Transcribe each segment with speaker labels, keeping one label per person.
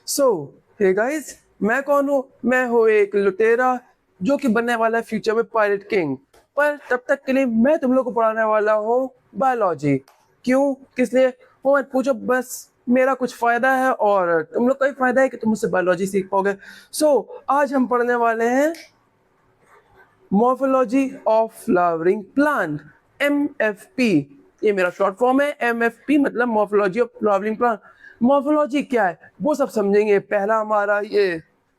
Speaker 1: सो hey guys, मैं कौन हूँ? मैं हूँ एक लुटेरा जो कि बनने वाला है फ्यूचर में पायरेट किंग। पर तब तक के लिए मैं तुम लोग को पढ़ाने वाला हूँ बायोलॉजी। क्यों, किस लिए? वो मत पूछो, बस मेरा कुछ फायदा है और तुम लोग का भी फायदा है कि तुम मुझसे बायोलॉजी सीख पाओगे। आज हम पढ़ने वाले हैं morphology of flowering plant, MFP। ये मेरा शॉर्ट फॉर्म है। MFP मतलब morphology of flowering plant. Morphology क्या है वो सब समझेंगे। पहला हमारा ये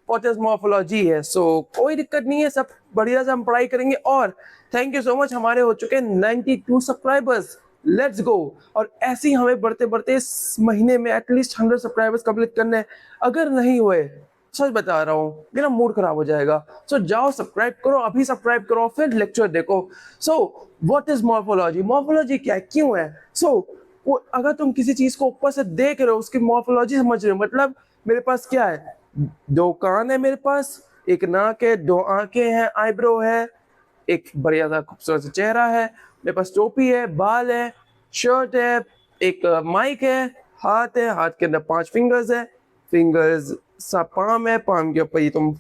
Speaker 1: व्हाट इज मॉर्फोलॉजी है। कोई दिक्कत नहीं है, सब बढ़िया से हम पढ़ाई करेंगे। और थैंक यू सो मच, हमारे हो चुके हैं 92 सब्सक्राइबर्स। Let's go. और ऐसे ही हमें बढ़ते बढ़ते इस महीने में एटलीस्ट 100 सब्सक्राइबर्स कंप्लीट करने हैं। अगर नहीं हुए, सच बता रहा हूँ, मेरा मूड खराब हो जाएगा। जाओ सब्सक्राइब करो, अभी सब्सक्राइब करो, फिर लेक्चर देखो। What is morphology? मॉर्फोलॉजी क्या है, क्यों है? वो अगर तुम किसी चीज को ऊपर से देख रहे हो, उसकी मॉर्फोलॉजी समझ रहे हो, मतलब मेरे पास क्या है? दो कान है मेरे पास, एक नाक है, दो आंखें हैं, आईब्रो है, एक बढ़िया सा खूबसूरत सा चेहरा है, मेरे पास टोपी है, बाल है, शर्ट है, एक माइक है, हाथ है, हाथ के अंदर 5 फिंगर्स है, फिंगर्स सा पाम है, पाम के ऊपर ये तुम,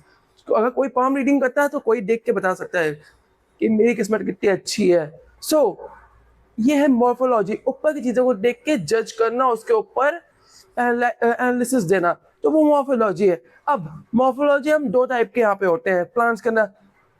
Speaker 1: अगर कोई पाम रीडिंग करता है तो कोई देख के बता सकता है कि मेरी किस्मत कितनी अच्छी है। ये है मॉर्फोलॉजी, ऊपर की चीजों को देख के जज करना, उसके ऊपर एनालिसिस देना, तो वो मॉर्फोलॉजी है। अब मॉर्फोलॉजी हम दो टाइप के यहाँ पे होते हैं प्लांट्स के अंदर,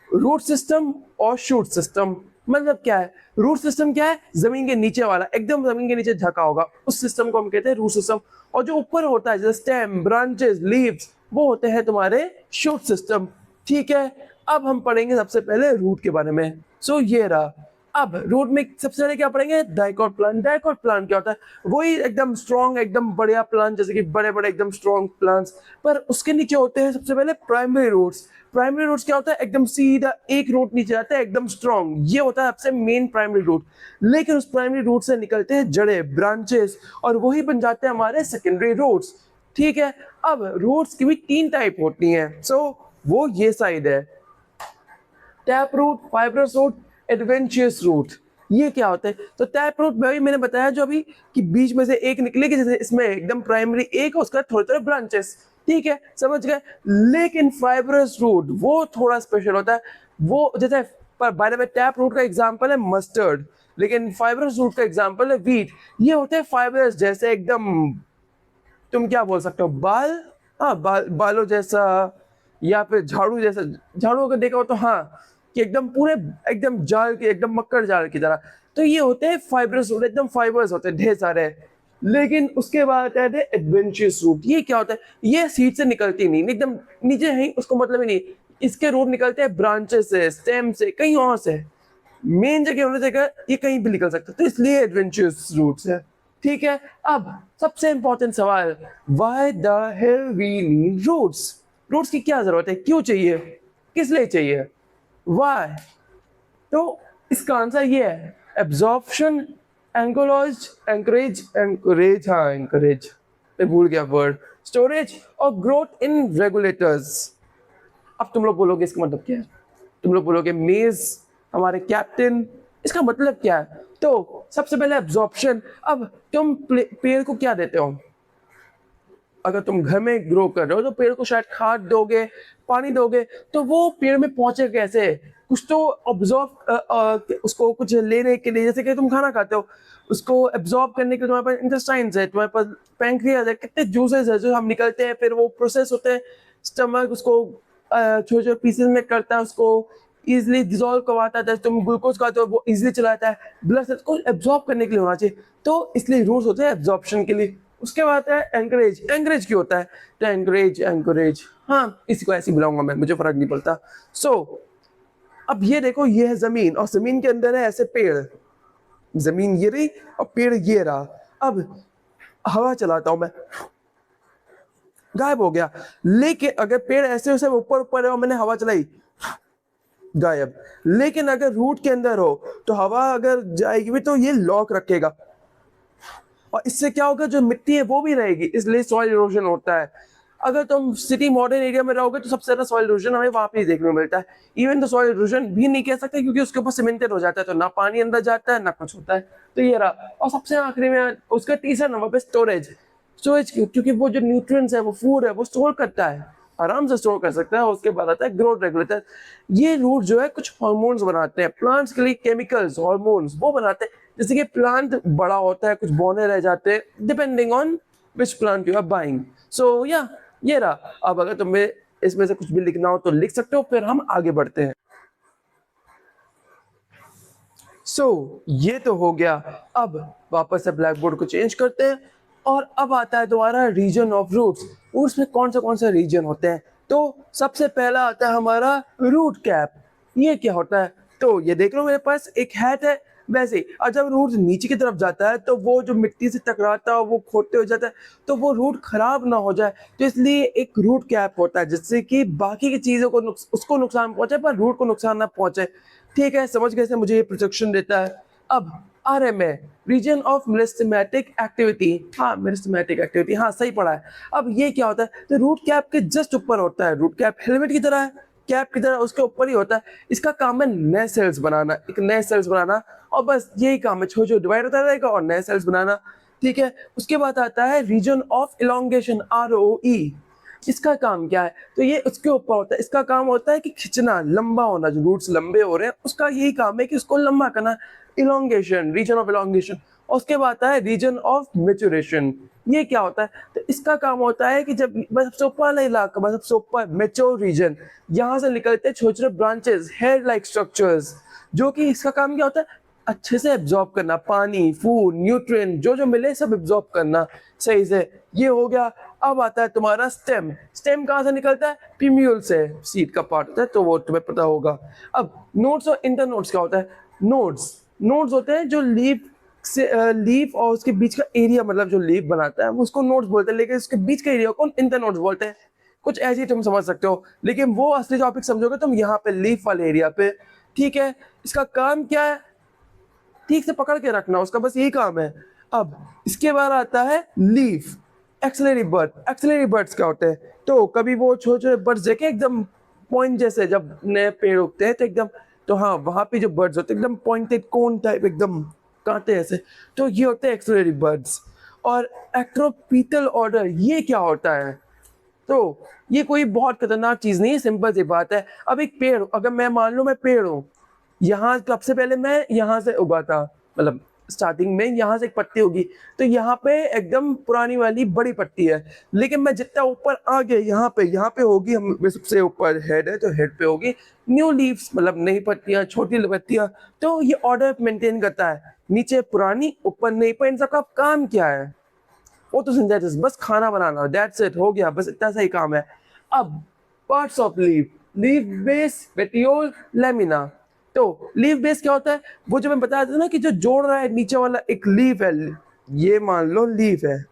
Speaker 1: रूट सिस्टम और शूट सिस्टम। मतलब क्या है? रूट सिस्टम क्या है? जमीन के नीचे वाला, एकदम जमीन के नीचे ढका होगा, उस सिस्टम को हम कहते हैं रूट सिस्टम। और जो ऊपर होता है जैसे स्टेम, ब्रांचेस, लीव्स, वो होते हैं तुम्हारे शूट सिस्टम। ठीक है, अब हम पढ़ेंगे सबसे पहले रूट के बारे में। ये रहा। अब रूट में सबसे पहले क्या पढ़ेंगे? Dicot plant. डाइकोट प्लांट क्या होता है? वही एकदम स्ट्रॉन्ग, एकदम बढ़िया प्लांट, जैसे कि बड़े बड़े एकदम स्ट्रॉन्ग प्लांट्स, पर उसके नीचे होते हैं सबसे पहले प्राइमरी रूट्स। प्राइमरी रूट्स क्या होता है? एकदम सीधा एक रूट नीचे आता है, एकदम स्ट्रॉन्ग, ये होता है सबसे मेन प्राइमरी रूट। लेकिन उस प्राइमरी रूट से निकलते हैं जड़े, ब्रांचेस, और वही बन जाते हैं हमारे सेकेंडरी रूट्स। ठीक है, अब रूट्स की भी 3 टाइप होती हैं। वो ये साइड है, tap root, fibrous root, adventurous root. ये क्या होता है? तो टैप रूट में मैंने बताया जो अभी कि बीच में से एक निकलेगी, जैसे इसमें एकदम प्राइमरी एक है, उसका थोड़े थोड़े ब्रांचेस। ठीक है, समझ गए। लेकिन फाइब्रस रूट वो थोड़ा स्पेशल होता है। वो जैसे पर by the way tap root का एग्जांपल है मस्टर्ड, लेकिन फाइब्रस रूट का एग्जांपल है वीट। ये होते हैं फाइब्रस जैसे, एकदम तुम क्या बोल सकते हो, बाल, हाँ बालों जैसा, या फिर झाड़ू जैसा। झाड़ू अगर देखा हो तो हाँ, कि एकदम पूरे, एकदम जाल के, एकदम मक्कड़ जाल की तरह। तो ये होते हैं फाइब्रस रूट, एकदम फाइबर्स होते हैं ढेर सारे। लेकिन उसके बाद आते हैं एडवेंचरस रूट। ये क्या होता है? ये सीड से निकलती नहीं, एकदम नीचे है, उसको मतलब ही नहीं। इसके रूट निकलते हैं ब्रांचेस से, स्टेम से, कहीं और से। मेन जगह होने से ये कहीं भी निकल सकता है, तो इसलिए एडवेंचरस रूट्स है। ठीक है, अब सबसे इंपॉर्टेंट सवाल, why the hell we need roots? Roots की क्या जरूरत है, क्यों चाहिए, किस लिए चाहिए, व्हाई? तो इसका आंसर ये है, एब्जॉर्प्शन, एंकोलॉज, एंकरेज, एंकरेज, हाँ एंकरेज, मैं भूल गया वर्ड, स्टोरेज और ग्रोथ इन रेगुलेटर्स। अब तुम लोग बोलोगे इसका मतलब क्या है? तुम लोग बोलोगे मेज हमारे कैप्टन, इसका मतलब क्या है? तो सबसे पहले एब्जॉर्प्शन। अब तुम पेड़ को क्या देते हो? अगर तुम घर में ग्रो कर रहे हो तो पेड़ को शायद खाद दोगे, पानी दोगे, तो वो पेड़ में पहुंचे कैसे? कुछ तो ऑब्जॉर्व, उसको कुछ लेने के लिए, जैसे कि तुम खाना खाते हो, उसको एब्जॉर्ब करने के लिए तुम्हारे पास इंटेस्टाइन्स है, तुम्हारे पास पैंक्रियाज है, कितने जूसेस है जो हम निकलते हैं, फिर वो प्रोसेस होते हैं, स्टमक उसको छोटे छोटे पीसेस में करता है, उसको इजिली डिजोल्व करवाता है। तुम ग्लूकोज खाते हो, वो इजिली चला जाता है, ब्लड सेल्स को एब्जॉर्ब करने के लिए होना चाहिए, तो इसलिए रूट्स होते हैं एब्जॉर्प्शन के लिए। उसके बाद है एंकरेज। एंकरेज क्यों होता है? तो एंकरेज, एंकरेज, हाँ इसी को ऐसे बुलाऊंगा मैं, मुझे फर्क नहीं पड़ता। अब ये देखो, ये है जमीन, और जमीन के अंदर है ऐसे पेड़, जमीन ये रही और पेड़ ये रहा। अब हवा चलाता हूं मैं, गायब हो गया। लेकिन अगर पेड़ ऐसे वैसे ऊपर ऊपर है और मैंने हवा चलाई, गायब। लेकिन अगर रूट के अंदर हो तो हवा अगर जाएगी भी तो ये लॉक रखेगा, और इससे क्या होगा, जो मिट्टी है वो भी रहेगी, इसलिए सॉइल इरोजन होता है। अगर तुम सिटी मॉडर्न एरिया में रहोगे तो सबसे ज्यादा सॉइल इरोजन हमें वहां पे देखने को मिलता है। इवन तो सॉइल इरोजन भी नहीं कह सकते, क्योंकि उसके ऊपर सीमेंटेड हो जाता है, तो ना पानी अंदर जाता है ना कुछ होता है। तो ये रहा। और सबसे आखिरी में उसका तीसरा नंबर पे स्टोरेज। स्टोरेज क्योंकि वो जो न्यूट्रिएंट्स है, वो फूड है, वो स्टोर करता है, आराम से स्टोर कर सकता है। उसके बाद आता है ग्रोथ रेगुलेटर। ये रूट जो है कुछ हार्मोन्स बनाते हैं, प्लांट्स के लिए केमिकल्स, हार्मोन्स वो बनाते हैं, जैसे कि प्लांट बड़ा होता है, कुछ बौने रह जाते हैं, depending on which plant you are buying. So या ये रहा। अब अगर तुम्हें इसमें से कुछ भी लिखना हो तो लिख सकते हो, फिर हम आगे बढ़ते हैं। ये तो हो गया। अब वापस से ब्लैक बोर्ड को चेंज करते हैं और अब आता है तुम्हारा रीजन ऑफ रूट्स। रूट्स में कौन सा रीजन होते हैं? तो सबसे पहला आता है हमारा रूट कैप। ये क्या होता है? तो ये देख लो मेरे पास एक हैट है, वैसे ही और जब रूट नीचे की तरफ जाता है तो वो जो मिट्टी से टकराता है वो खोदते हो जाता है, तो वो रूट खराब ना हो जाए, तो इसलिए एक रूट कैप होता है, जिससे कि बाकी की चीजों को उसको नुकसान पहुंचे पर रूट को नुकसान ना पहुंचे। ठीक है, समझ गए से मुझे ये प्रोटेक्शन देता है। अब RMA, region of meristematic activity. हाँ, मेरिस्टेमेटिक एक्टिविटी, हाँ सही पढ़ा है। अब ये क्या होता है? तो रूट कैप के जस्ट ऊपर होता है। रूट कैप हेलमेट की तरह है, कैप की तरह उसके ऊपर ही होता है। इसका काम है नए सेल्स बनाना, एक नए सेल्स बनाना, और बस यही काम है, छोटे छोटे डिवाइड होता रहेगा और नए सेल्स बनाना। ठीक है, उसके बाद आता है रीजन ऑफ इलोंगेशन, ROE। इसका काम क्या है? तो ये उसके ऊपर होता है। इसका काम होता है कि खिंचना, लंबा होना, जो रूट्स लंबे हो रहे हैं उसका यही काम है कि उसको लंबा करना, इलोंगेशन, रीजन ऑफ इलोंगेशन। और उसके बाद आता है रीजन ऑफ मेचुरेशन। ये क्या होता है? तो इसका काम होता है कि जब बस सबसे ऊपर वाला इलाका, बस सबसे ऊपर मेच्योर रीजन, यहाँ से निकलते हैं छोटे छोटे ब्रांचेस, हेयर लाइक स्ट्रक्चर्स, जो कि इसका काम क्या होता है? अच्छे से एब्जॉर्ब करना, पानी, फूड, न्यूट्रिएंट जो जो मिले सब एब्जॉर्ब करना सही से। ये हो गया। अब आता है तुम्हारा स्टेम। स्टेम कहाँ से निकलता है? पिम्यूल से, सीड का पार्ट होता है, तो वो तुम्हें पता होगा। अब नोड्स और इंटरनोड्स क्या होता है? नोड्स नोड्स होते हैं जो लीफ से लीफ और उसके बीच का एरिया, मतलब जो लीफ बनाता है उसको नोड्स बोलते हैं, लेकिन उसके बीच का एरिया को इंटरनोड्स बोलते हैं। कुछ ऐसे ही तुम समझ सकते हो, लेकिन वो असली टॉपिक समझोगे तुम यहाँ पे लीफ वाले एरिया पे। ठीक है, इसका काम क्या है? ठीक से पकड़ के रखना, उसका बस यही काम है। अब इसके बाद आता है leaf. Axillary bud. Axillary birds क्या होते हैं? तो कभी वो छोटे छोटे बर्ड्स देखे एकदम पॉइंट जैसे, जब नए पेड़ उगते हैं तो एकदम, तो हाँ वहां पे जो बर्ड्स होते हैं एकदम पॉइंटेड कोन टाइप, एकदम कांटे ऐसे, तो ये होते हैं एक्सिलरी बर्ड्स। और एक्ट्रोपीटल ऑर्डर, ये क्या होता है? तो ये कोई बहुत खतरनाक चीज नहीं है, सिंपल सी बात है। अब एक पेड़, अगर मैं मान लो मैं पेड़ हूँ, यहाँ सबसे पहले मैं यहाँ से उगा था, मतलब स्टार्टिंग में यहाँ से एक पत्ती होगी, तो यहाँ पे एकदम पुरानी वाली बड़ी पत्ती है, लेकिन मैं जितना ऊपर आ गया यहाँ पे होगी, हम सबसे ऊपर हेड है तो हेड पे होगी न्यू लीव्स, मतलब नई पत्तियां, छोटी पत्तियां। तो ये ऑर्डर मेंटेन करता है, नीचे पुरानी ऊपर नई, पर इन सबका काम क्या है? फोटोसिंथेसिस, बस खाना बनाना, दैट्स इट, हो गया, बस इतना सा ही काम है। अब parts of leaf, leaf base, petiole, lamina. तो लीफ बेस क्या होता है? वो जो मैं बताया था ना कि जो जोड़ रहा है नीचे वाला एक लीफ है, ये मान लो लीफ है,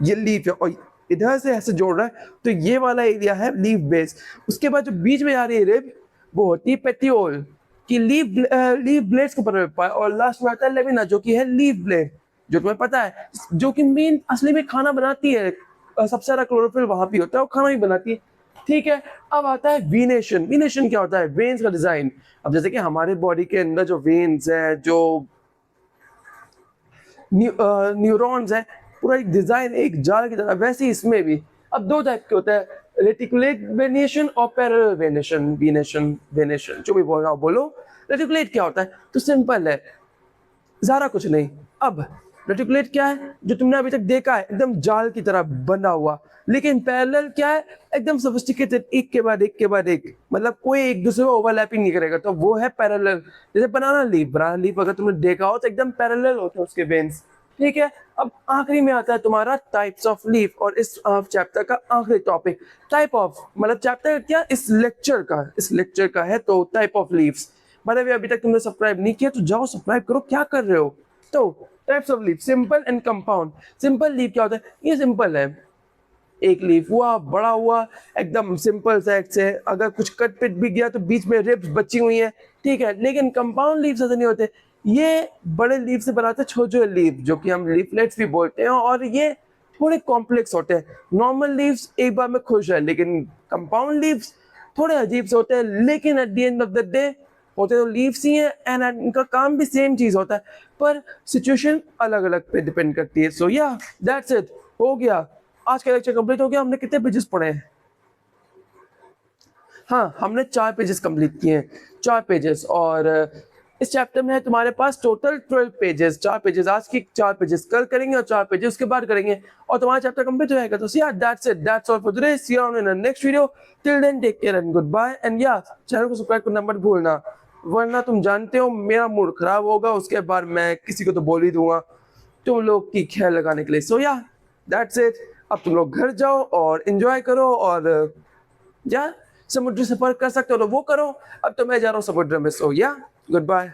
Speaker 1: ये लीफ है और इधर से ऐसे जोड़ रहा है, तो ये वाला एरिया है लीफ बेस। उसके बाद जो बीच में आ रही है रिब, वो होती है पेटियोल की लीफ ब्लेड्स को पकड़ पाए, और लास्ट में आता है लेमिना जो कि है लीफ ब्लेड, जो तुम्हें पता है, जो कि मेन असली में खाना बनाती है। सबसे ज्यादा क्लोरोफिल वहां पे होता है, वो खाना भी बनाती है। ठीक है, अब आता है वीनेशन। वीनेशन क्या होता है? वेन्स का डिजाइन। अब जैसे कि हमारे बॉडी के अंदर जो वेन्स है, जो न्यूरॉन्स है, पूरा एक डिजाइन, एक जाल की तरह, वैसे ही इसमें भी। अब दो टाइप के होता है, रेटिकुलेट वेनेशन और पैरेलल वेनेशन। वीनेशन, वेनेशन, जो भी बोल रहा हूँ बोलो। रेटिकुलेट क्या होता है? तो सिंपल है, ज़्यादा कुछ नहीं। अब रेटिकुलेट क्या है? जो तुमने अभी तक देखा है, एकदम जाल की तरह बना हुआ। लेकिन पैरेलल क्या है? एकदम सोफिस्टिकेटेड, एक के बाद एक के बाद एक, मतलब कोई एक दूसरे को ओवरलैपिंग नहीं करेगा, तो वो है पैरेलल। जैसे बनाना लीफ, बनाना लीफ अगर तुमने देखा हो तो एकदम पैरेलल होते हैं उसके वेन्स। ठीक है, अब आखिरी में आता है तुम्हारा टाइप्स ऑफ लीफ, और इस चैप्टर का आखिरी टॉपिक टाइप ऑफ, मतलब चैप्टर क्या, इस लेक्चर का है, तो टाइप ऑफ लीव्स। मतलब अभी तक तुमने सब्सक्राइब नहीं किया तो जाओ सब्सक्राइब करो, क्या कर रहे हो? तो types of leaf, simple and compound. Simple leaf क्या होता है? ये सिंपल है, एक लीफ हुआ, बड़ा हुआ, एकदम सिंपल सा एक से, अगर कुछ कट पिट भी गया तो बीच में रिब्स बची हुई हैं। ठीक है, लेकिन कंपाउंड लीव्स ऐसे नहीं होते, ये बड़े लीफ से बनाते हैं छोटे छोटे लीफ, जो कि हम लीफलेट्स भी बोलते हैं, और ये थोड़े कॉम्प्लेक्स होते हैं। नॉर्मल लीव्स एक बार में खुश है, लेकिन कंपाउंड लीव्स थोड़े अजीब से होते हैं, लेकिन at the end of the day होते तो लीव्स ही हैं, एंड इनका काम भी सेम चीज होता है, पर सिचुएशन अलग अलग पे डिपेंड करती है। सो या दैट्स इट, हो गया, आज का लेक्चर कंप्लीट हो गया। हमने कितने पेजेस पढ़े हैं? हाँ, हमने 4 पेजेस कंप्लीट किए हैं, 4 पेजेस। और इस चैप्टर में है तुम्हारे पास टोटल 12 पेजेस। 4 पेजेस आज की, 4 पेजेस कल करेंगे और 4 पेजेस उसके बाद करेंगे और तुम्हारा चैप्टर कंप्लीट हो जाएगा। तो yeah that's it, that's all for today. See you on in the next video. Till then take care and goodbye. And yeah channel को सब्सक्राइब करना मत भूलना, वरना तुम जानते हो मेरा मूड खराब होगा, उसके बाद मैं किसी को तो बोल ही दूंगा तुम लोग की ख्याल लगाने के लिए। सो या दैट्स इट। अब तुम लोग घर जाओ और एंजॉय करो, और या समुद्र सफर कर सकते हो तो वो करो। अब तो मैं जा रहा हूँ समुद्र में। सो या गुड बाय।